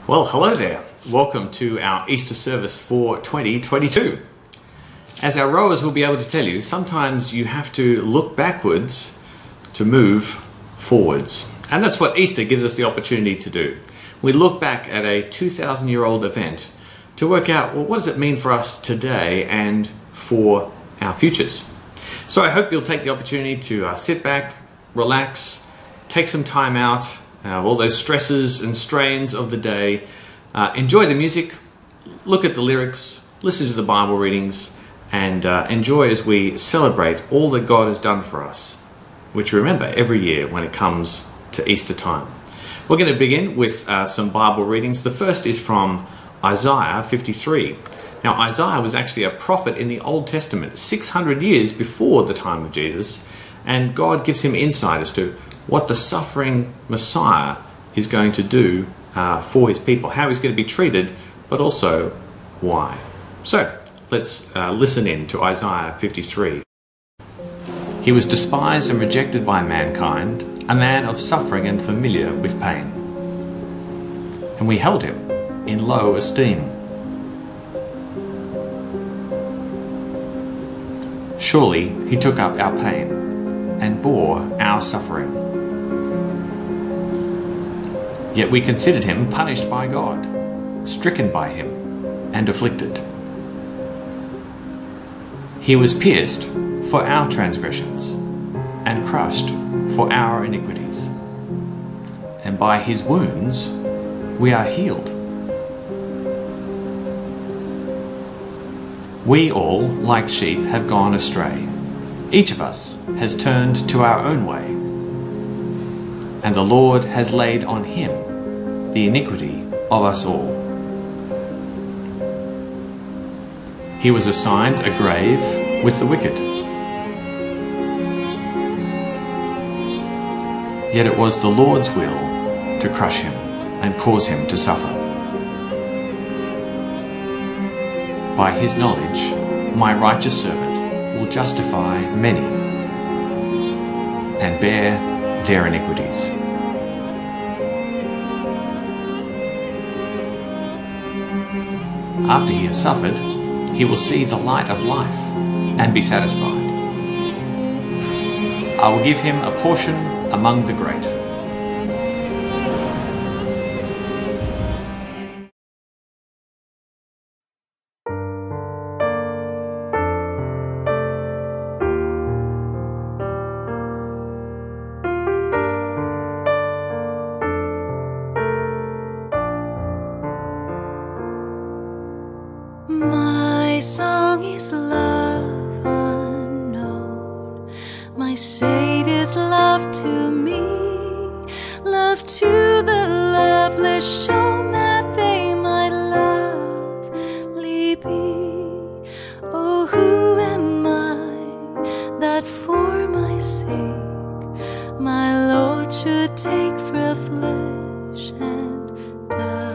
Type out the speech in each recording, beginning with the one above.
Well, hello there. Welcome to our Easter service for 2022. As our rowers will be able to tell you, sometimes you have to look backwards to move forwards. And that's what Easter gives us the opportunity to do. We look back at a 2,000-year-old event to work out, well, what does it mean for us today and for our futures? So I hope you'll take the opportunity to sit back, relax, take some time out, all those stresses and strains of the day, enjoy the music, look at the lyrics, listen to the Bible readings, and enjoy as we celebrate all that God has done for us, which we remember every year when it comes to Easter time. We're going to begin with some Bible readings. The first is from Isaiah 53. Now, Isaiah was actually a prophet in the Old Testament, 600 years before the time of Jesus, and God gives him insight as to what the suffering Messiah is going to do for his people, how he's going to be treated, but also why. So, let's listen in to Isaiah 53. He was despised and rejected by mankind, a man of suffering and familiar with pain. And we held him in low esteem. Surely he took up our pain and bore our suffering. Yet we considered him punished by God, stricken by him, and afflicted. He was pierced for our transgressions, and crushed for our iniquities. And by his wounds we are healed. We all, like sheep, have gone astray. Each of us has turned to our own way, and the Lord has laid on him the iniquity of us all. He was assigned a grave with the wicked. Yet it was the Lord's will to crush him and cause him to suffer. By his knowledge, my righteous servant will justify many and bear their iniquities. After he has suffered, he will see the light of life and be satisfied. I will give him a portion among the great. My song is love unknown, my Savior's love to me, love to the loveless shown that they might lovely be. Oh, who am I that for my sake my Lord should take frail flesh and die?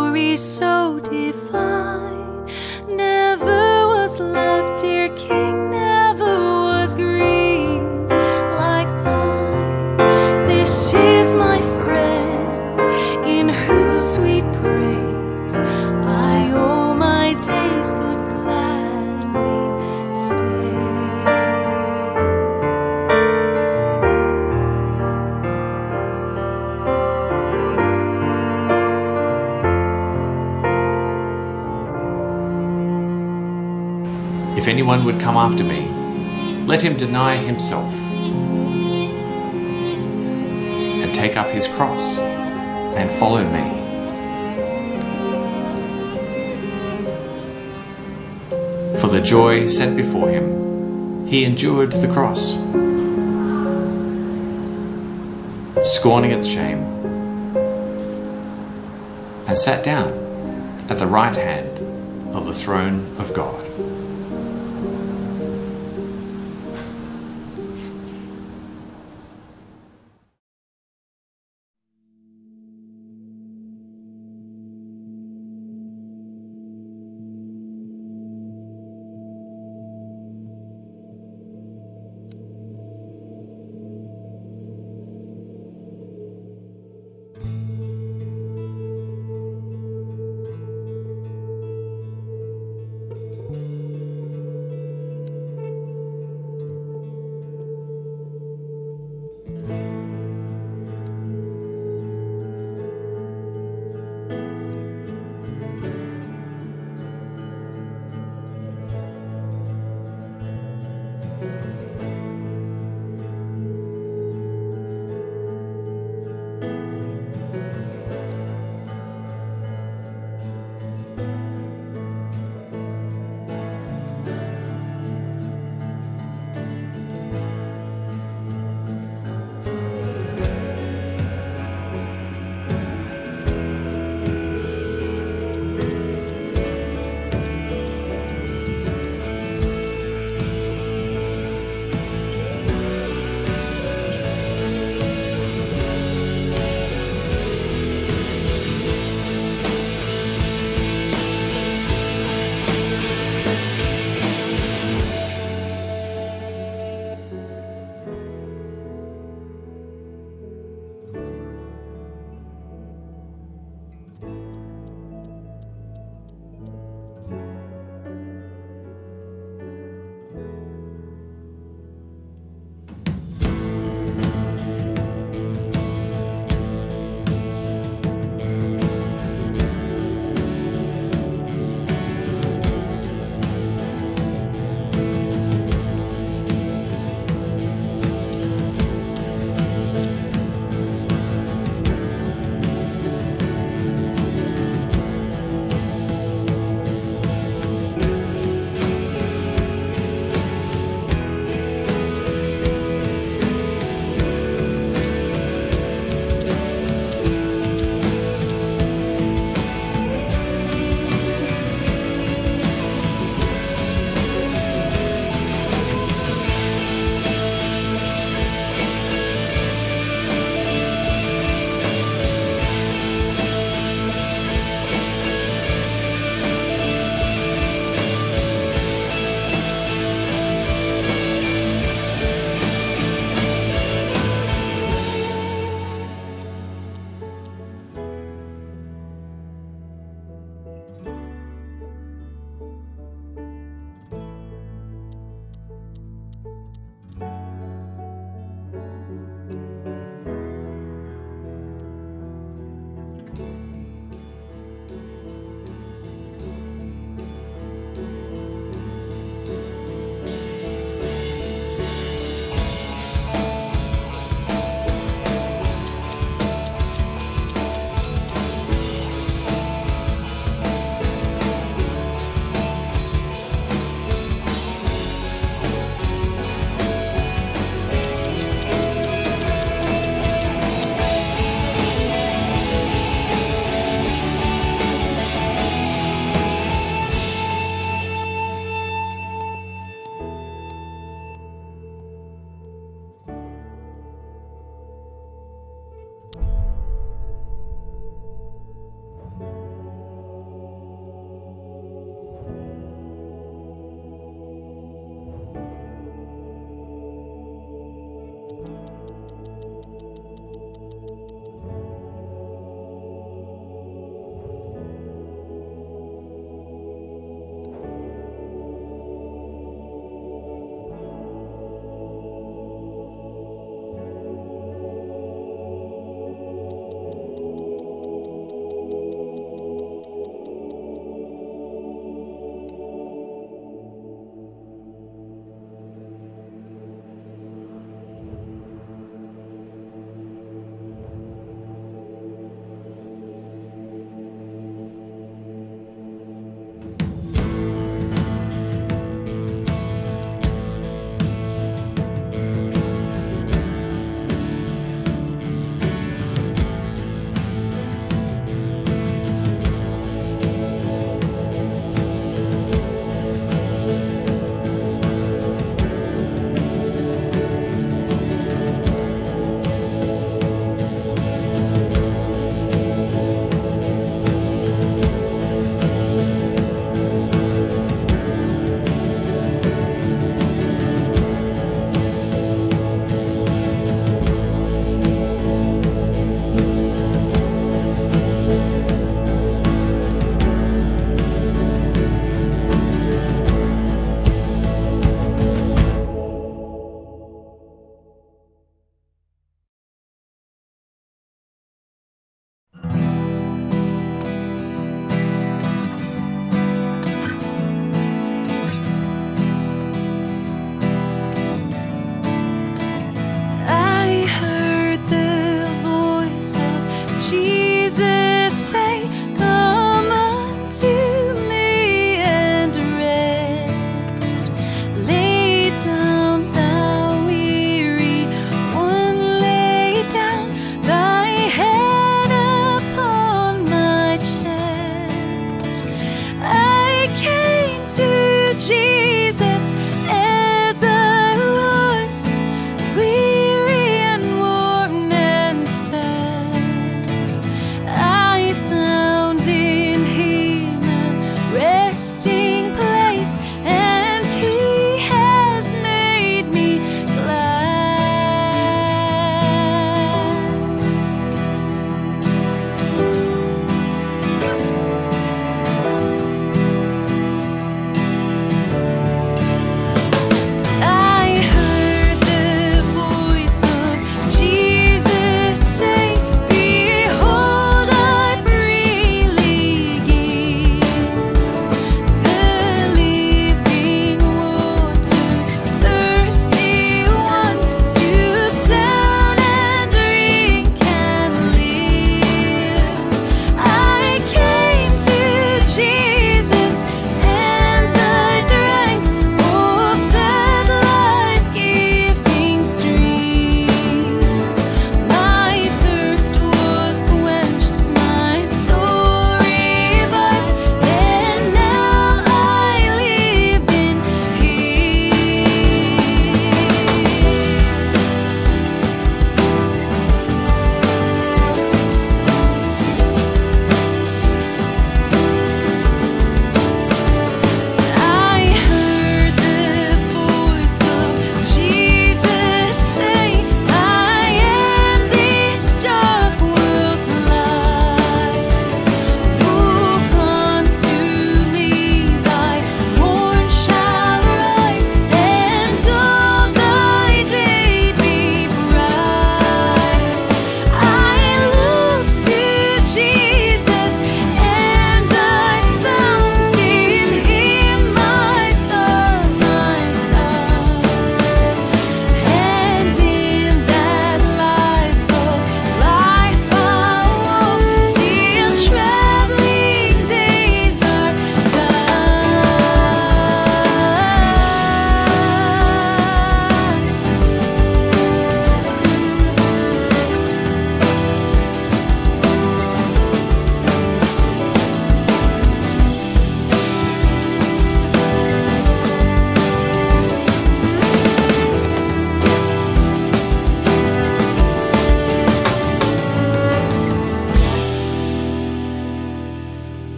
glory so divine. Never was love, dear King, never was grief like thine. This is my friend, in whose sweet praise I owe my days could gladly spend. If anyone would come after me, let him deny himself and take up his cross and follow me. For the joy set before him, he endured the cross, scorning its shame, and sat down at the right hand of the throne of God.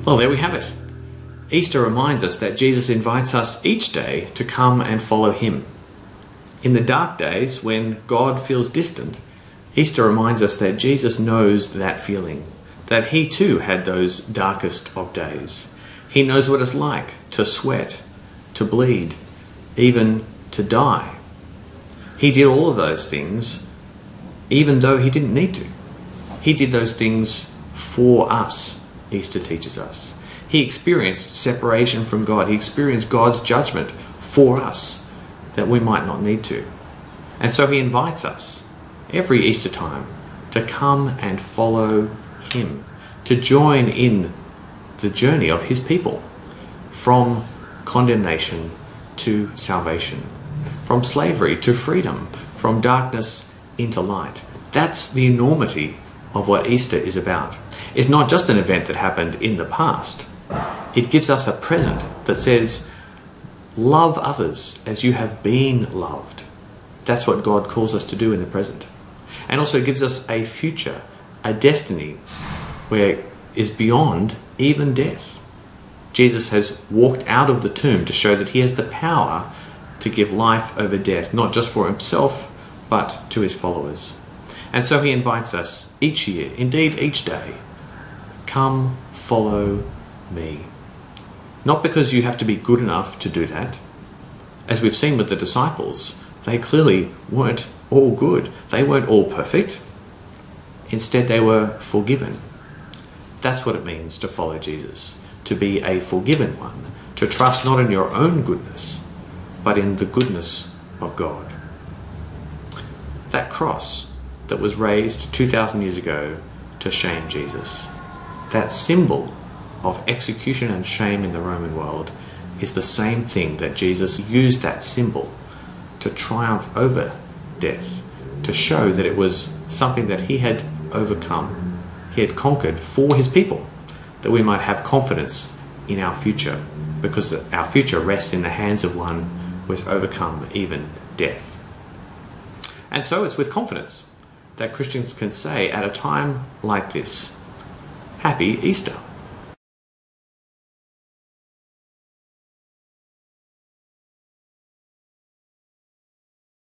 Well, there we have it. Easter reminds us that Jesus invites us each day to come and follow him. In the dark days when God feels distant, Easter reminds us that Jesus knows that feeling, that he too had those darkest of days. He knows what it's like to sweat, to bleed, even to die. He did all of those things even though he didn't need to. He did those things for us, Easter teaches us. He experienced separation from God. He experienced God's judgment for us that we might not need to. And so he invites us every Easter time to come and follow him, to join in the journey of his people from condemnation to salvation, from slavery to freedom, from darkness into light. That's the enormity of what Easter is about. It's not just an event that happened in the past. It gives us a present that says, love others as you have been loved. That's what God calls us to do in the present. And also gives us a future, a destiny where it is beyond even death. Jesus has walked out of the tomb to show that he has the power to give life over death, not just for himself, but to his followers. And so he invites us each year, indeed each day, come follow me. Not because you have to be good enough to do that. As we've seen with the disciples, they clearly weren't all good. They weren't all perfect. Instead, they were forgiven. That's what it means to follow Jesus, to be a forgiven one, to trust not in your own goodness, but in the goodness of God. That cross that was raised 2,000 years ago to shame Jesus, that symbol of execution and shame in the Roman world, is the same thing that Jesus used that symbol to triumph over death, to show that it was something that he had overcome, he had conquered for his people, that we might have confidence in our future, because our future rests in the hands of one who has overcome even death. And so it's with confidence that Christians can say at a time like this, Happy Easter.